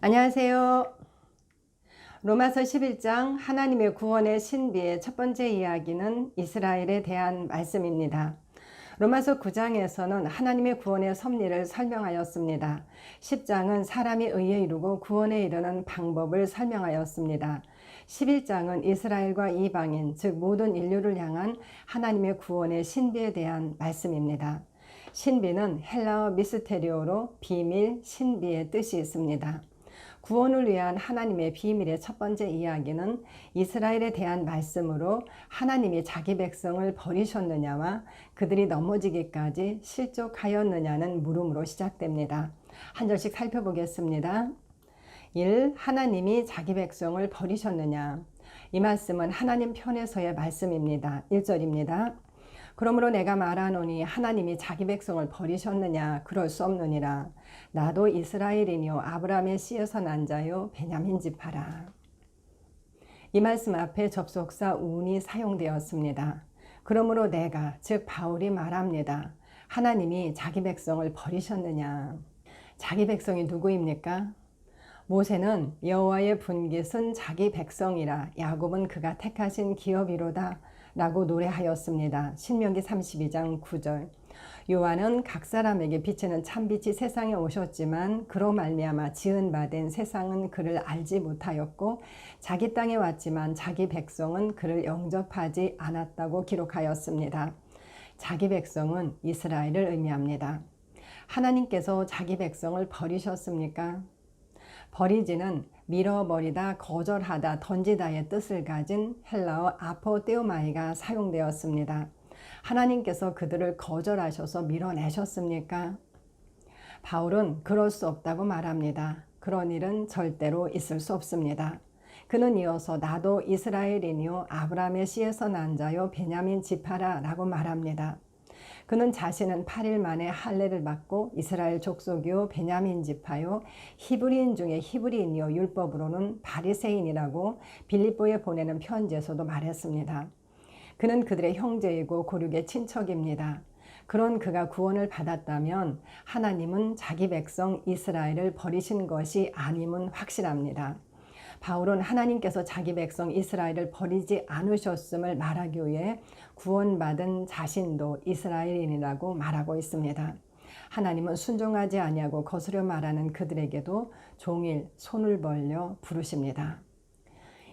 안녕하세요. 로마서 11장 하나님의 구원의 신비의 첫 번째 이야기는 이스라엘에 대한 말씀입니다. 로마서 9장에서는 하나님의 구원의 섭리를 설명하였습니다. 10장은 사람이 의에 이르고 구원에 이르는 방법을 설명하였습니다. 11장은 이스라엘과 이방인, 즉 모든 인류를 향한 하나님의 구원의 신비에 대한 말씀입니다. 신비는 헬라어 미스테리오로 비밀, 신비의 뜻이 있습니다. 구원을 위한 하나님의 비밀의 첫 번째 이야기는 이스라엘에 대한 말씀으로 하나님이 자기 백성을 버리셨느냐와 그들이 넘어지기까지 실족하였느냐는 물음으로 시작됩니다. 한 절씩 살펴보겠습니다. 1. 하나님이 자기 백성을 버리셨느냐. 이 말씀은 하나님 편에서의 말씀입니다. 1절입니다. 그러므로 내가 말하노니 하나님이 자기 백성을 버리셨느냐. 그럴 수 없느니라. 나도 이스라엘이니요 아브라함의 씨에서 난 자요 베냐민 지파라. 이 말씀 앞에 접속사 운이 사용되었습니다. 그러므로 내가, 즉 바울이 말합니다. 하나님이 자기 백성을 버리셨느냐. 자기 백성이 누구입니까? 모세는 여호와의 분깃은 자기 백성이라 야곱은 그가 택하신 기업이로다 라고 노래하였습니다. 신명기 32장 9절. 요한은 각 사람에게 비치는 참빛이 세상에 오셨지만 그로 말미암아 지은 바 된 세상은 그를 알지 못하였고 자기 땅에 왔지만 자기 백성은 그를 영접하지 않았다고 기록하였습니다. 자기 백성은 이스라엘을 의미합니다. 하나님께서 자기 백성을 버리셨습니까? 버리지는 밀어버리다, 거절하다, 던지다의 뜻을 가진 헬라어 아포테오마이가 사용되었습니다. 하나님께서 그들을 거절하셔서 밀어내셨습니까? 바울은 그럴 수 없다고 말합니다. 그런 일은 절대로 있을 수 없습니다. 그는 이어서 나도 이스라엘이니요 아브라함의 씨에서 난 자요 베냐민 지파라 라고 말합니다. 그는 자신은 8일 만에 할례를 받고 이스라엘 족속이요 베냐민 지파요 히브리인 중에 히브리인이요 율법으로는 바리새인이라고 빌립보에 보내는 편지에서도 말했습니다. 그는 그들의 형제이고 고륙의 친척입니다. 그런 그가 구원을 받았다면 하나님은 자기 백성 이스라엘을 버리신 것이 아님은 확실합니다. 바울은 하나님께서 자기 백성 이스라엘을 버리지 않으셨음을 말하기 위해 구원받은 자신도 이스라엘인이라고 말하고 있습니다. 하나님은 순종하지 아니하고 거스려 말하는 그들에게도 종일 손을 벌려 부르십니다.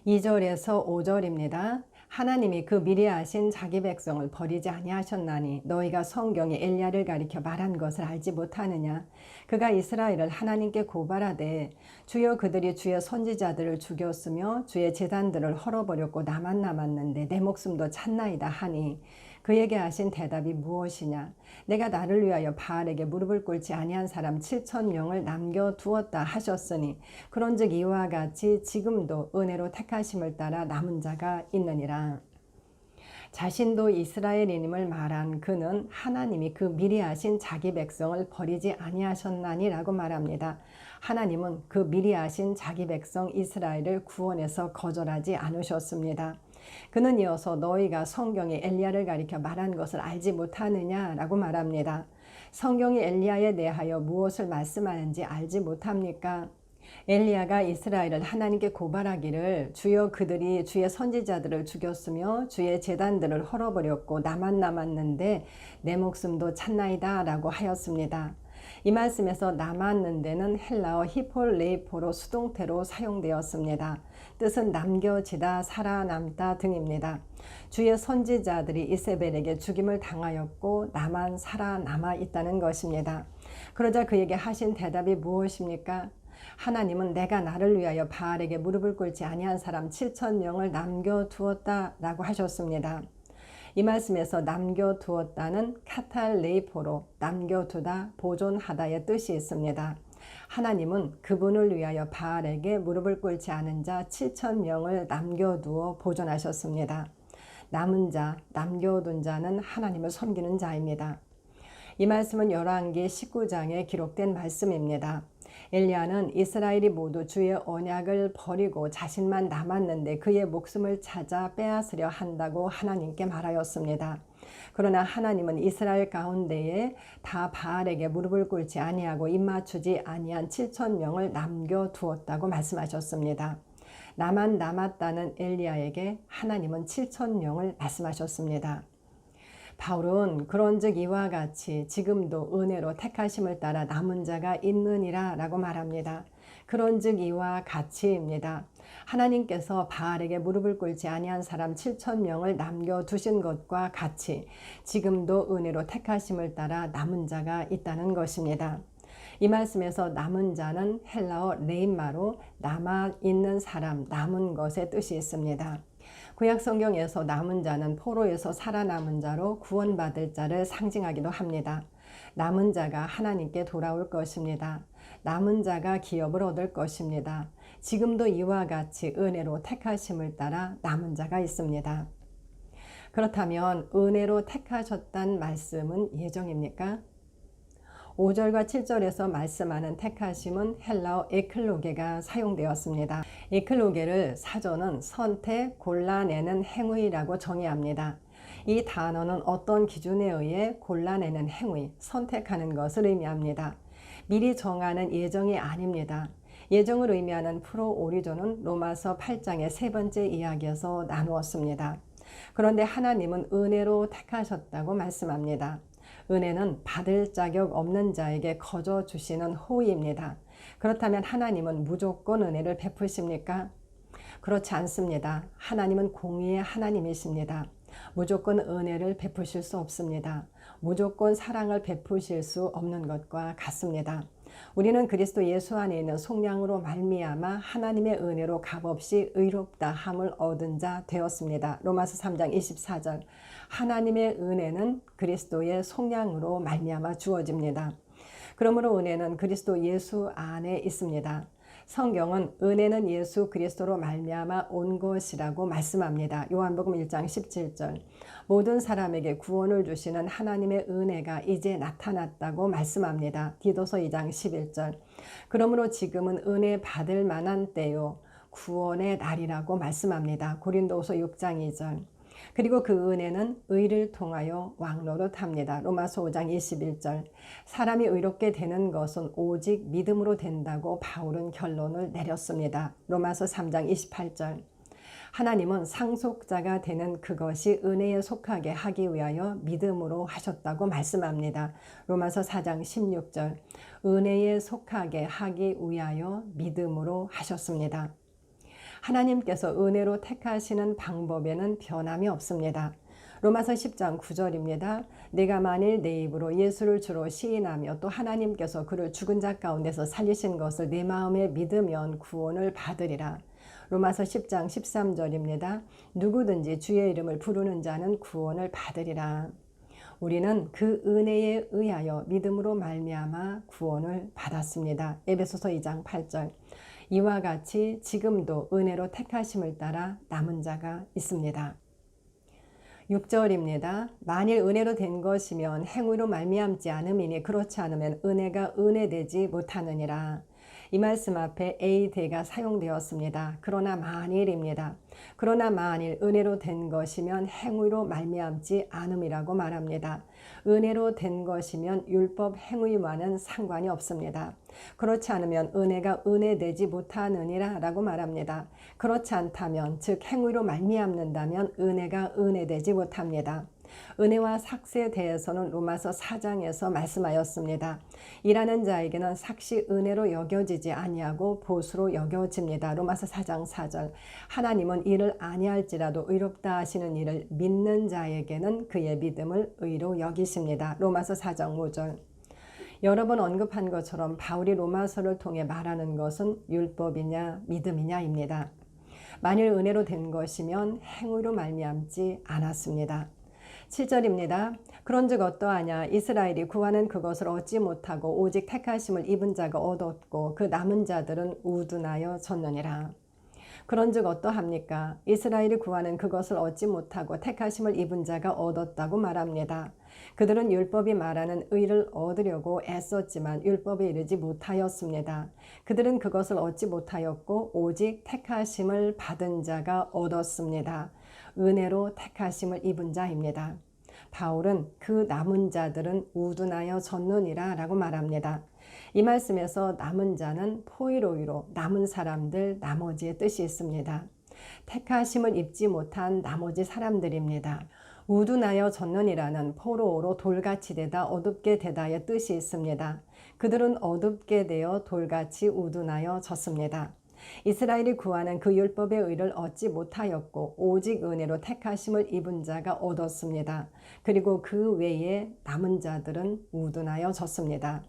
2절에서 5절입니다. 하나님이 그 미리 아신 자기 백성을 버리지 아니하셨나니 너희가 성경에 엘리야를 가리켜 말한 것을 알지 못하느냐. 그가 이스라엘을 하나님께 고발하되 주여 그들이 주의 선지자들을 죽였으며 주의 제단들을 헐어버렸고 나만 남았는데 내 목숨도 찼나이다 하니 그에게 하신 대답이 무엇이냐. 내가 나를 위하여 바알에게 무릎을 꿇지 아니한 사람 7,000명을 남겨두었다 하셨으니 그런즉 이와 같이 지금도 은혜로 택하심을 따라 남은 자가 있느니라. 자신도 이스라엘인임을 말한 그는 하나님이 그 미리 하신 자기 백성을 버리지 아니하셨나니라고 말합니다. 하나님은 그 미리 하신 자기 백성 이스라엘을 구원해서 거절하지 않으셨습니다. 그는 이어서 너희가 성경에 엘리야를 가리켜 말한 것을 알지 못하느냐라고 말합니다. 성경이 엘리야에 대하여 무엇을 말씀하는지 알지 못합니까? 엘리야가 이스라엘을 하나님께 고발하기를 주여 그들이 주의 선지자들을 죽였으며 주의 제단들을 헐어버렸고 나만 남았는데 내 목숨도 찼나이다 라고 하였습니다. 이 말씀에서 남았는데는 헬라어 히폴레이포로 수동태로 사용되었습니다. 뜻은 남겨지다, 살아남다 등입니다. 주의 선지자들이 이세벨에게 죽임을 당하였고 나만 살아남아 있다는 것입니다. 그러자 그에게 하신 대답이 무엇입니까? 하나님은 내가 나를 위하여 바알에게 무릎을 꿇지 아니한 사람 7,000명을 남겨두었다 라고 하셨습니다. 이 말씀에서 남겨두었다는 카탈레이포로 남겨두다, 보존하다의 뜻이 있습니다. 하나님은 그분을 위하여 바알에게 무릎을 꿇지 않은 자 7,000명을 남겨두어 보존하셨습니다. 남은 자, 남겨둔 자는 하나님을 섬기는 자입니다. 이 말씀은 열왕기 19장에 기록된 말씀입니다. 엘리야는 이스라엘이 모두 주의 언약을 버리고 자신만 남았는데 그의 목숨을 찾아 빼앗으려 한다고 하나님께 말하였습니다. 그러나 하나님은 이스라엘 가운데에 다 바알에게 무릎을 꿇지 아니하고 입맞추지 아니한 7,000명을 남겨두었다고 말씀하셨습니다. 나만 남았다는 엘리야에게 하나님은 7,000명을 말씀하셨습니다. 바울은 그런즉 이와 같이 지금도 은혜로 택하심을 따라 남은 자가 있느니라 라고 말합니다. 그런즉 이와 같이입니다. 하나님께서 바알에게 무릎을 꿇지 아니한 사람 7,000명을 남겨두신 것과 같이 지금도 은혜로 택하심을 따라 남은 자가 있다는 것입니다. 이 말씀에서 남은 자는 헬라어 레임마로 남아있는 사람, 남은 것의 뜻이 있습니다. 구약 성경에서 남은 자는 포로에서 살아남은 자로 구원받을 자를 상징하기도 합니다. 남은 자가 하나님께 돌아올 것입니다. 남은 자가 기업을 얻을 것입니다. 지금도 이와 같이 은혜로 택하심을 따라 남은 자가 있습니다. 그렇다면 은혜로 택하셨단 말씀은 예정입니까? 5절과 7절에서 말씀하는 택하심은 헬라어 에클로게가 사용되었습니다. 에클로게를 사전은 선택, 골라내는 행위라고 정의합니다. 이 단어는 어떤 기준에 의해 골라내는 행위, 선택하는 것을 의미합니다. 미리 정하는 예정이 아닙니다. 예정을 의미하는 프로오리조는 로마서 8장의 세 번째 이야기에서 나누었습니다. 그런데 하나님은 은혜로 택하셨다고 말씀합니다. 은혜는 받을 자격 없는 자에게 거저 주시는 호의입니다. 그렇다면 하나님은 무조건 은혜를 베푸십니까? 그렇지 않습니다. 하나님은 공의의 하나님이십니다. 무조건 은혜를 베푸실 수 없습니다. 무조건 사랑을 베푸실 수 없는 것과 같습니다. 우리는 그리스도 예수 안에 있는 속량으로 말미암아 하나님의 은혜로 값없이 의롭다 함을 얻은 자 되었습니다. 로마서 3장 24절. 하나님의 은혜는 그리스도의 속량으로 말미암아 주어집니다. 그러므로 은혜는 그리스도 예수 안에 있습니다. 성경은 은혜는 예수 그리스도로 말미암아 온 것이라고 말씀합니다. 요한복음 1장 17절. 모든 사람에게 구원을 주시는 하나님의 은혜가 이제 나타났다고 말씀합니다. 디도서 2장 11절. 그러므로 지금은 은혜 받을 만한 때요 구원의 날이라고 말씀합니다. 고린도후서 6장 2절. 그리고 그 은혜는 의를 통하여 왕노릇합니다. 로마서 5장 21절. 사람이 의롭게 되는 것은 오직 믿음으로 된다고 바울은 결론을 내렸습니다. 로마서 3장 28절. 하나님은 상속자가 되는 그것이 은혜에 속하게 하기 위하여 믿음으로 하셨다고 말씀합니다. 로마서 4장 16절. 은혜에 속하게 하기 위하여 믿음으로 하셨습니다. 하나님께서 은혜로 택하시는 방법에는 변함이 없습니다. 로마서 10장 9절입니다. 내가 만일 내 입으로 예수를 주로 시인하며 또 하나님께서 그를 죽은 자 가운데서 살리신 것을 내 마음에 믿으면 구원을 받으리라. 로마서 10장 13절입니다. 누구든지 주의 이름을 부르는 자는 구원을 받으리라. 우리는 그 은혜에 의하여 믿음으로 말미암아 구원을 받았습니다. 에베소서 2장 8절. 이와 같이 지금도 은혜로 택하심을 따라 남은 자가 있습니다. 6절입니다. 만일 은혜로 된 것이면 행위로 말미암지 않음이니 그렇지 않으면 은혜가 은혜되지 못하느니라. 이 말씀 앞에 에이데가 사용되었습니다. 그러나 만일입니다. 그러나 만일 은혜로 된 것이면 행위로 말미암지 않음이라고 말합니다. 은혜로 된 것이면 율법 행위와는 상관이 없습니다. 그렇지 않으면 은혜가 은혜되지 못하느니라 라고 말합니다. 그렇지 않다면 즉 행위로 말미암는다면 은혜가 은혜되지 못합니다. 은혜와 삭스에 대해서는 로마서 4장에서 말씀하였습니다. 일하는 자에게는 삭시 은혜로 여겨지지 아니하고 보수로 여겨집니다. 로마서 4장 4절. 하나님은 이를 아니할지라도 의롭다 하시는 이를 믿는 자에게는 그의 믿음을 의로 여기십니다. 로마서 4장 5절. 여러 번 언급한 것처럼 바울이 로마서를 통해 말하는 것은 율법이냐 믿음이냐입니다. 만일 은혜로 된 것이면 행위로 말미암지 않았습니다. 7절입니다. 그런즉 어떠하냐 이스라엘이 구하는 그것을 얻지 못하고 오직 택하심을 입은 자가 얻었고 그 남은 자들은 우둔하여 졌느니라. 그런즉 어떠합니까? 이스라엘이 구하는 그것을 얻지 못하고 택하심을 입은 자가 얻었다고 말합니다. 그들은 율법이 말하는 의를 얻으려고 애썼지만 율법에 이르지 못하였습니다. 그들은 그것을 얻지 못하였고 오직 택하심을 받은 자가 얻었습니다. 은혜로 택하심을 입은 자입니다. 바울은 그 남은 자들은 우둔하여 졌느니라 라고 말합니다. 이 말씀에서 남은 자는 포이로이로 남은 사람들, 나머지의 뜻이 있습니다. 택하심을 입지 못한 나머지 사람들입니다. 우둔하여 졌느니라는 포로어로 돌같이 되다 어둡게 되다의 뜻이 있습니다. 그들은 어둡게 되어 돌같이 우둔하여 졌습니다. 이스라엘이 구하는 그 율법의 의를 얻지 못하였고 오직 은혜로 택하심을 입은 자가 얻었습니다. 그리고 그 외에 남은 자들은 우둔하여 졌습니다.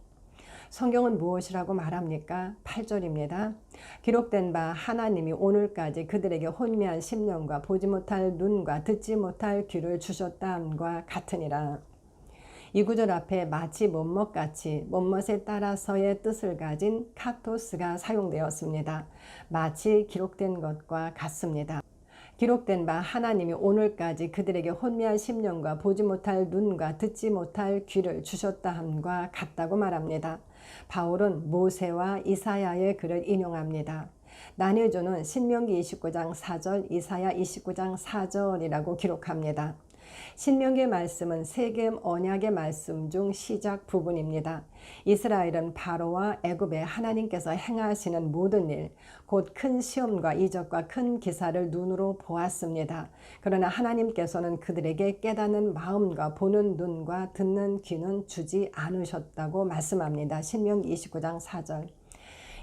성경은 무엇이라고 말합니까? 8절입니다. 기록된 바 하나님이 오늘까지 그들에게 혼미한 심령과 보지 못할 눈과 듣지 못할 귀를 주셨다함과 같으니라. 이 구절 앞에 마치 못못같이 못못에 따라서의 뜻을 가진 카토스가 사용되었습니다. 마치 기록된 것과 같습니다. 기록된 바 하나님이 오늘까지 그들에게 혼미한 심령과 보지 못할 눈과 듣지 못할 귀를 주셨다함과 같다고 말합니다. 바울은 모세와 이사야의 글을 인용합니다. 난해조는 신명기 29장 4절, 이사야 29장 4절이라고 기록합니다. 신명기의 말씀은 세겜 언약의 말씀 중 시작 부분입니다. 이스라엘은 바로와 애굽에 하나님께서 행하시는 모든 일, 곧 큰 시험과 이적과 큰 기사를 눈으로 보았습니다. 그러나 하나님께서는 그들에게 깨닫는 마음과 보는 눈과 듣는 귀는 주지 않으셨다고 말씀합니다. 신명기 29장 4절.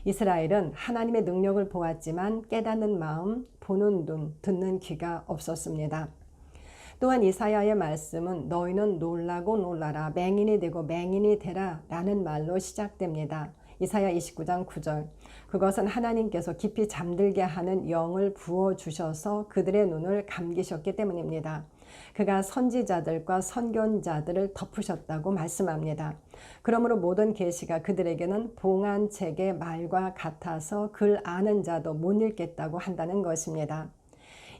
이스라엘은 하나님의 능력을 보았지만 깨닫는 마음, 보는 눈, 듣는 귀가 없었습니다. 또한 이사야의 말씀은 너희는 놀라고 놀라라 맹인이 되고 맹인이 되라 라는 말로 시작됩니다. 이사야 29장 9절. 그것은 하나님께서 깊이 잠들게 하는 영을 부어주셔서 그들의 눈을 감기셨기 때문입니다. 그가 선지자들과 선견자들을 덮으셨다고 말씀합니다. 그러므로 모든 계시가 그들에게는 봉한 책의 말과 같아서 글 아는 자도 못 읽겠다고 한다는 것입니다.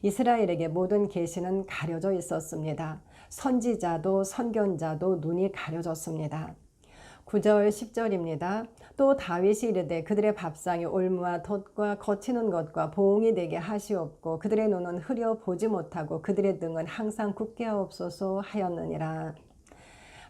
이스라엘에게 모든 계시는 가려져 있었습니다. 선지자도 선견자도 눈이 가려졌습니다. 9절 10절입니다. 또 다윗이 이르되 그들의 밥상이 올무와 덫과 거치는 것과 보응이 되게 하시옵고 그들의 눈은 흐려 보지 못하고 그들의 등은 항상 굳게 하옵소서 하였느니라.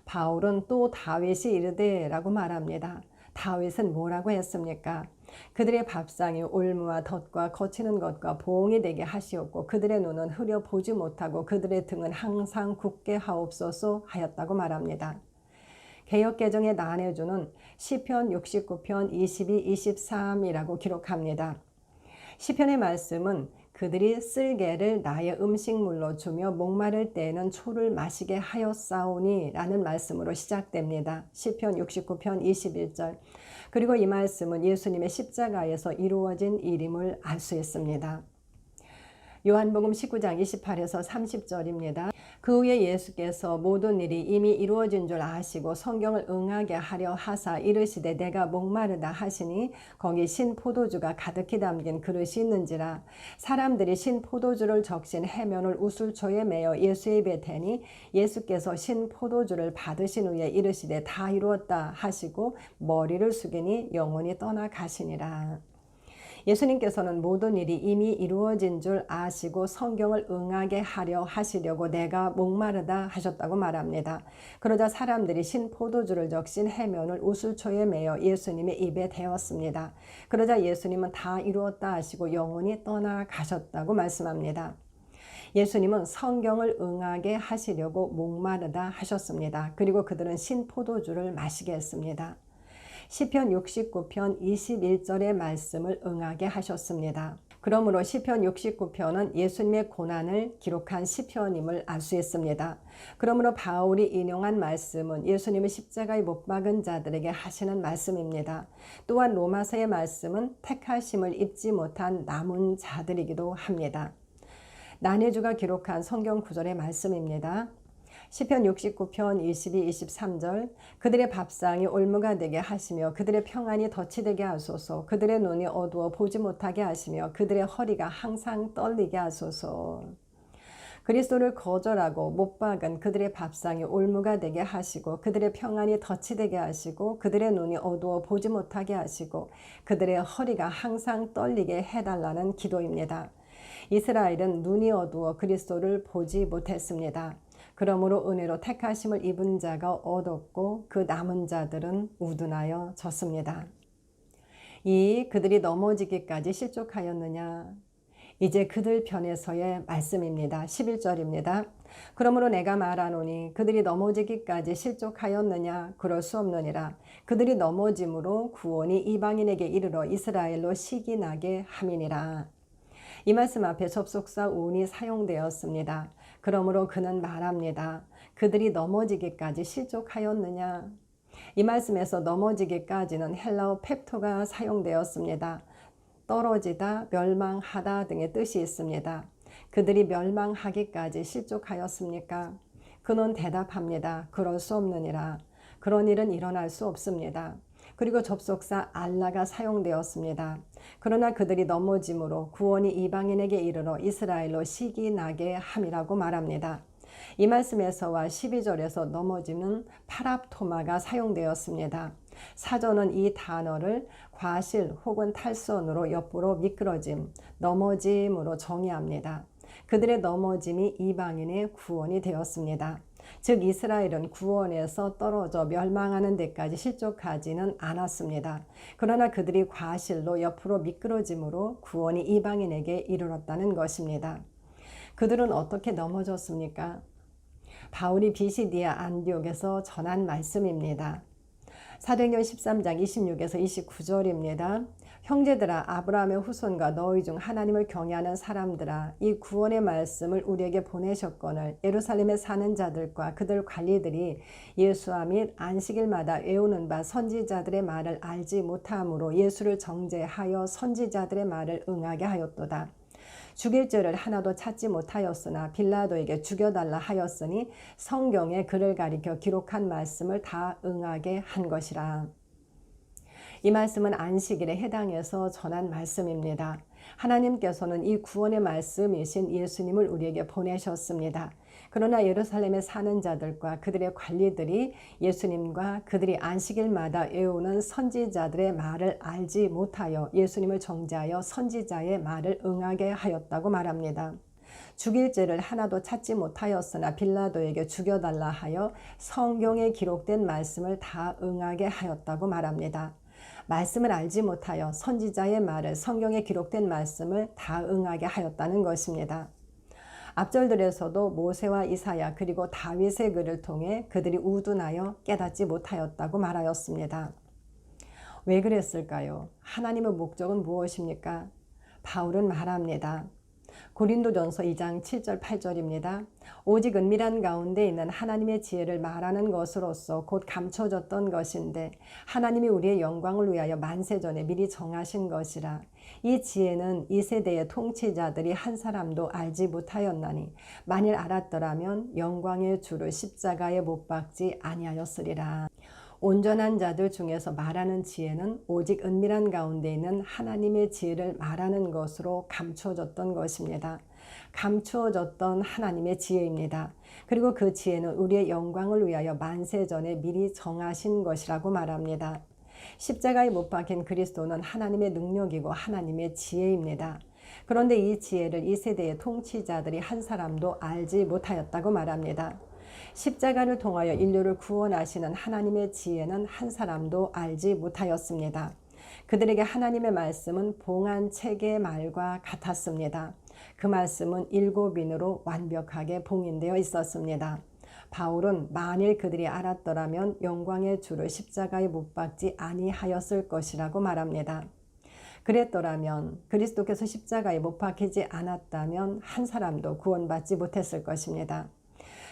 바울은 또 다윗이 이르되 라고 말합니다. 다윗은 뭐라고 했습니까? 그들의 밥상이 올무와 덫과 거치는 것과 보응이 되게 하시옵고 그들의 눈은 흐려 보지 못하고 그들의 등은 항상 굳게 하옵소서 하였다고 말합니다. 개역개정의 난해조는 시편 69편 22, 23이라고 기록합니다. 시편의 말씀은 그들이 쓸개를 나의 음식물로 주며 목마를 때에는 초를 마시게 하였사오니 라는 말씀으로 시작됩니다. 시편 69편 21절. 그리고 이 말씀은 예수님의 십자가에서 이루어진 일임을 알 수 있습니다. 요한복음 19장 28에서 30절입니다. 그 후에 예수께서 모든 일이 이미 이루어진 줄 아시고 성경을 응하게 하려 하사 이르시되 내가 목마르다 하시니 거기 신 포도주가 가득히 담긴 그릇이 있는지라. 사람들이 신 포도주를 적신 해면을 우슬초에 매어 예수의 입에 대니 예수께서 신 포도주를 받으신 후에 이르시되 다 이루었다 하시고 머리를 숙이니 영혼이 떠나가시니라. 예수님께서는 모든 일이 이미 이루어진 줄 아시고 성경을 응하게 하려 하시려고 내가 목마르다 하셨다고 말합니다. 그러자 사람들이 신 포도주를 적신 해면을 우슬초에 매어 예수님의 입에 대었습니다. 그러자 예수님은 다 이루었다 하시고 영원히 떠나가셨다고 말씀합니다. 예수님은 성경을 응하게 하시려고 목마르다 하셨습니다. 그리고 그들은 신 포도주를 마시게 했습니다. 시편 69편 21절의 말씀을 응하게 하셨습니다. 그러므로 시편 69편은 예수님의 고난을 기록한 시편임을 알 수 있습니다. 그러므로 바울이 인용한 말씀은 예수님의 십자가에 못 박은 자들에게 하시는 말씀입니다. 또한 로마서의 말씀은 택하심을 입지 못한 남은 자들이기도 합니다. 난해주가 기록한 성경 구절의 말씀입니다. 시편 69편 22, 23절. 그들의 밥상이 올무가 되게 하시며 그들의 평안이 덫이 되게 하소서. 그들의 눈이 어두워 보지 못하게 하시며 그들의 허리가 항상 떨리게 하소서. 그리스도를 거절하고 못 박은 그들의 밥상이 올무가 되게 하시고 그들의 평안이 덫이 되게 하시고 그들의 눈이 어두워 보지 못하게 하시고 그들의 허리가 항상 떨리게 해달라는 기도입니다. 이스라엘은 눈이 어두워 그리스도를 보지 못했습니다. 그러므로 은혜로 택하심을 입은 자가 얻었고 그 남은 자들은 우둔하여 졌습니다. 그들이 넘어지기까지 실족하였느냐? 이제 그들 편에서의 말씀입니다. 11절입니다. 그러므로 내가 말하노니 그들이 넘어지기까지 실족하였느냐? 그럴 수 없느니라. 그들이 넘어짐으로 구원이 이방인에게 이르러 이스라엘로 시기 나게 함이니라. 이 말씀 앞에 접속사 운이 사용되었습니다. 그러므로 그는 말합니다. 그들이 넘어지기까지 실족하였느냐? 이 말씀에서 넘어지기까지는 헬라어 펩토가 사용되었습니다. 떨어지다, 멸망하다 등의 뜻이 있습니다. 그들이 멸망하기까지 실족하였습니까? 그는 대답합니다. 그럴 수 없느니라. 그런 일은 일어날 수 없습니다. 그리고 접속사 알라가 사용되었습니다. 그러나 그들이 넘어짐으로 구원이 이방인에게 이르러 이스라엘로 시기 나게 함이라고 말합니다. 이 말씀에서와 12절에서 넘어지는 파랍토마가 사용되었습니다. 사전은 이 단어를 과실 혹은 탈선으로 옆으로 미끄러짐, 넘어짐으로 정의합니다. 그들의 넘어짐이 이방인의 구원이 되었습니다. 즉 이스라엘은 구원에서 떨어져 멸망하는 데까지 실족하지는 않았습니다. 그러나 그들이 과실로 옆으로 미끄러짐으로 구원이 이방인에게 이르렀다는 것입니다. 그들은 어떻게 넘어졌습니까? 바울이 비시디아 안디옥에서 전한 말씀입니다. 사도행전 13장 26에서 29절입니다. 형제들아 아브라함의 후손과 너희 중 하나님을 경외하는 사람들아 이 구원의 말씀을 우리에게 보내셨거늘 예루살렘에 사는 자들과 그들 관리들이 예수와 및 안식일마다 외우는 바 선지자들의 말을 알지 못함으로 예수를 정죄하여 선지자들의 말을 응하게 하였도다. 죽일 죄를 하나도 찾지 못하였으나 빌라도에게 죽여달라 하였으니 성경에 그를 가리켜 기록한 말씀을 다 응하게 한 것이라. 이 말씀은 안식일에 해당해서 전한 말씀입니다. 하나님께서는 이 구원의 말씀이신 예수님을 우리에게 보내셨습니다. 그러나 예루살렘에 사는 자들과 그들의 관리들이 예수님과 그들이 안식일마다 외우는 선지자들의 말을 알지 못하여 예수님을 정죄하여 선지자의 말을 응하게 하였다고 말합니다. 죽일 죄를 하나도 찾지 못하였으나 빌라도에게 죽여달라 하여 성경에 기록된 말씀을 다 응하게 하였다고 말합니다. 말씀을 알지 못하여 선지자의 말을 성경에 기록된 말씀을 다 응하게 하였다는 것입니다. 앞절들에서도 모세와 이사야 그리고 다윗의 글을 통해 그들이 우둔하여 깨닫지 못하였다고 말하였습니다. 왜 그랬을까요? 하나님의 목적은 무엇입니까? 바울은 말합니다. 고린도전서 2장 7절 8절입니다. 오직 은밀한 가운데 있는 하나님의 지혜를 말하는 것으로서 곧 감춰졌던 것인데 하나님이 우리의 영광을 위하여 만세전에 미리 정하신 것이라. 이 지혜는 이 세대의 통치자들이 한 사람도 알지 못하였나니 만일 알았더라면 영광의 주를 십자가에 못 박지 아니하였으리라. 온전한 자들 중에서 말하는 지혜는 오직 은밀한 가운데 있는 하나님의 지혜를 말하는 것으로 감추어졌던 것입니다. 감추어졌던 하나님의 지혜입니다. 그리고 그 지혜는 우리의 영광을 위하여 만세전에 미리 정하신 것이라고 말합니다. 십자가에 못 박힌 그리스도는 하나님의 능력이고 하나님의 지혜입니다. 그런데 이 지혜를 이 세대의 통치자들이 한 사람도 알지 못하였다고 말합니다. 십자가를 통하여 인류를 구원하시는 하나님의 지혜는 한 사람도 알지 못하였습니다. 그들에게 하나님의 말씀은 봉한 책의 말과 같았습니다. 그 말씀은 7인으로 완벽하게 봉인되어 있었습니다. 바울은 만일 그들이 알았더라면 영광의 주를 십자가에 못 박지 아니하였을 것이라고 말합니다. 그랬더라면 그리스도께서 십자가에 못 박히지 않았다면 한 사람도 구원받지 못했을 것입니다.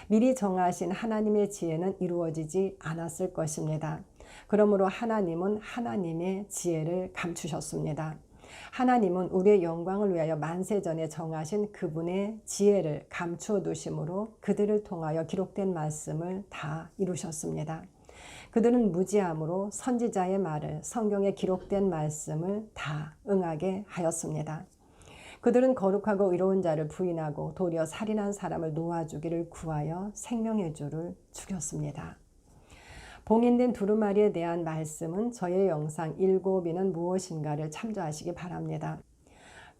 미리 정하신 하나님의 지혜는 이루어지지 않았을 것입니다. 그러므로 하나님은 하나님의 지혜를 감추셨습니다. 하나님은 우리의 영광을 위하여 만세전에 정하신 그분의 지혜를 감추어 두심으로 그들을 통하여 기록된 말씀을 다 이루셨습니다. 그들은 무지함으로 선지자의 말을 성경에 기록된 말씀을 다 응하게 하였습니다. 그들은 거룩하고 의로운 자를 부인하고 도리어 살인한 사람을 놓아주기를 구하여 생명의 주를 죽였습니다. 봉인된 두루마리에 대한 말씀은 저의 영상 7인은 무엇인가를 참조하시기 바랍니다.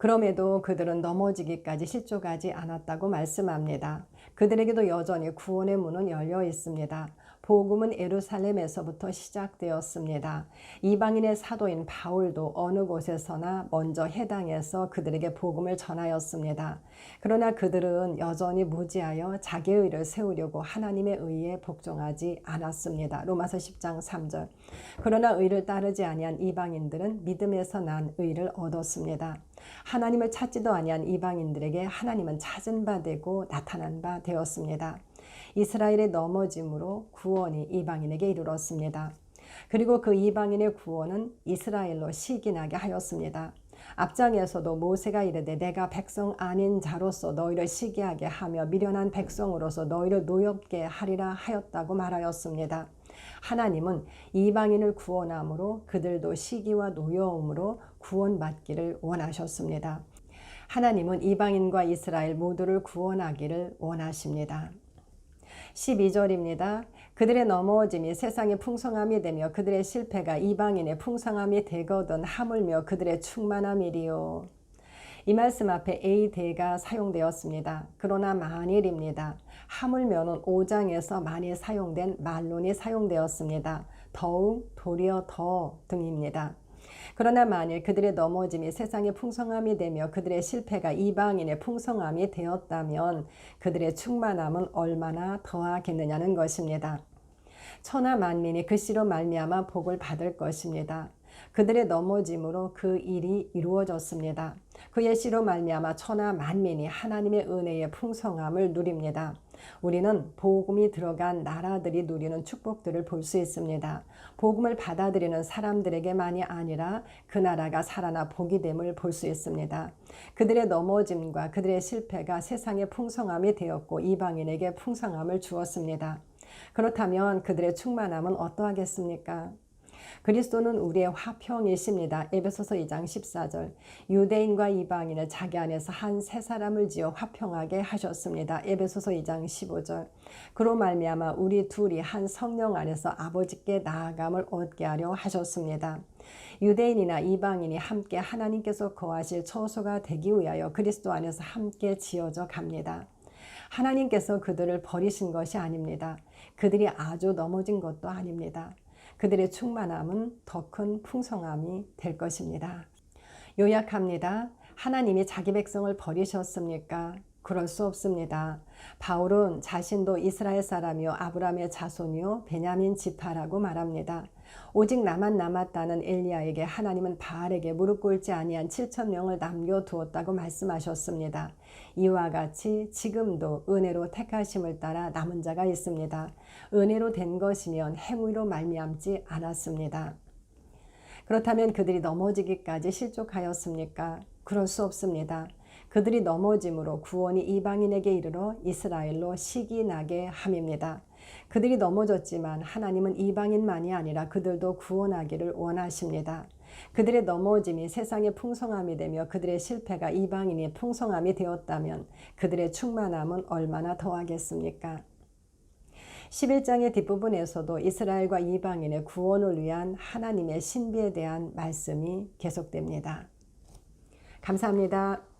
그럼에도 그들은 넘어지기까지 실족하지 않았다고 말씀합니다. 그들에게도 여전히 구원의 문은 열려 있습니다. 복음은 예루살렘에서부터 시작되었습니다. 이방인의 사도인 바울도 어느 곳에서나 먼저 해당해서 그들에게 복음을 전하였습니다. 그러나 그들은 여전히 무지하여 자기의 의를 세우려고 하나님의 의에 복종하지 않았습니다. 로마서 10장 3절. 그러나 의를 따르지 아니한 이방인들은 믿음에서 난 의를 얻었습니다. 하나님을 찾지도 아니한 이방인들에게 하나님은 찾은 바 되고 나타난 바 되었습니다. 이스라엘의 넘어짐으로 구원이 이방인에게 이르렀습니다. 그리고 그 이방인의 구원은 이스라엘로 시기나게 하였습니다. 앞장에서도 모세가 이르되 내가 백성 아닌 자로서 너희를 시기하게 하며 미련한 백성으로서 너희를 노엽게 하리라 하였다고 말하였습니다. 하나님은 이방인을 구원함으로 그들도 시기와 노여움으로 구원받기를 원하셨습니다. 하나님은 이방인과 이스라엘 모두를 구원하기를 원하십니다. 12절입니다. 그들의 넘어짐이 세상의 풍성함이 되며 그들의 실패가 이방인의 풍성함이 되거든 하물며 그들의 충만함이리요. 이 말씀 앞에 에이데가 사용되었습니다. 그러나 만일입니다. 하물며는 5장에서 많이 사용된 말론이 사용되었습니다. 더욱, 도리어 더 등입니다. 그러나 만일 그들의 넘어짐이 세상의 풍성함이 되며 그들의 실패가 이방인의 풍성함이 되었다면 그들의 충만함은 얼마나 더하겠느냐는 것입니다. 천하 만민이 그 씨로 말미암아 복을 받을 것입니다. 그들의 넘어짐으로 그 일이 이루어졌습니다. 그의 씨로 말미암아 천하 만민이 하나님의 은혜의 풍성함을 누립니다. 우리는 복음이 들어간 나라들이 누리는 축복들을 볼 수 있습니다. 복음을 받아들이는 사람들에게만이 아니라 그 나라가 살아나 복이 됨을 볼 수 있습니다. 그들의 넘어짐과 그들의 실패가 세상의 풍성함이 되었고 이방인에게 풍성함을 주었습니다. 그렇다면 그들의 충만함은 어떠하겠습니까? 그리스도는 우리의 화평이십니다. 에베소서 2장 14절. 유대인과 이방인을 자기 안에서 한 세 사람을 지어 화평하게 하셨습니다. 에베소서 2장 15절. 그로 말미암아 우리 둘이 한 성령 안에서 아버지께 나아감을 얻게 하려 하셨습니다. 유대인이나 이방인이 함께 하나님께서 거하실 처소가 되기 위하여 그리스도 안에서 함께 지어져 갑니다. 하나님께서 그들을 버리신 것이 아닙니다. 그들이 아주 넘어진 것도 아닙니다. 그들의 충만함은 더 큰 풍성함이 될 것입니다. 요약합니다. 하나님이 자기 백성을 버리셨습니까? 그럴 수 없습니다. 바울은 자신도 이스라엘 사람이요 아브라함의 자손이요 베냐민 지파라고 말합니다. 오직 나만 남았다는 엘리야에게 하나님은 바알에게 무릎 꿇지 아니한 7,000명을 남겨두었다고 말씀하셨습니다. 이와 같이 지금도 은혜로 택하심을 따라 남은 자가 있습니다. 은혜로 된 것이면 행위로 말미암지 않았습니다. 그렇다면 그들이 넘어지기까지 실족하였습니까? 그럴 수 없습니다. 그들이 넘어짐으로 구원이 이방인에게 이르러 이스라엘로 시기나게 함입니다. 그들이 넘어졌지만 하나님은 이방인만이 아니라 그들도 구원하기를 원하십니다. 그들의 넘어짐이 세상의 풍성함이 되며 그들의 실패가 이방인의 풍성함이 되었다면 그들의 충만함은 얼마나 더하겠습니까? 11장의 뒷부분에서도 이스라엘과 이방인의 구원을 위한 하나님의 신비에 대한 말씀이 계속됩니다. 감사합니다.